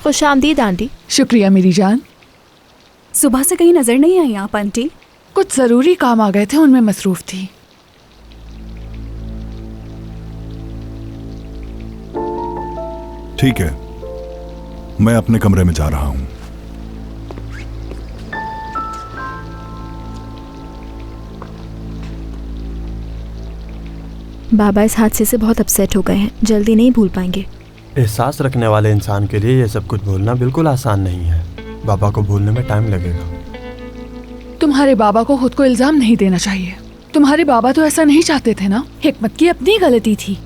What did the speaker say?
खुशामदीद aunty. शुक्रिया मेरी जान। सुबह से कहीं नजर नहीं आई आप आंटी? कुछ जरूरी काम आ गए थे, उनमें मसरूफ थी। ठीक है, मैं अपने कमरे में जा रहा हूं। बाबा इस हादसे से बहुत अपसेट हो गए हैं, जल्दी नहीं भूल पाएंगे। एहसास रखने वाले इंसान के लिए ये सब कुछ भूलना बिल्कुल आसान नहीं है। बाबा को भूलने में टाइम लगेगा। तुम्हारे बाबा को खुद को इल्जाम नहीं देना चाहिए। तुम्हारे बाबा तो ऐसा नहीं चाहते थे ना। हिकमत की अपनी गलती थी।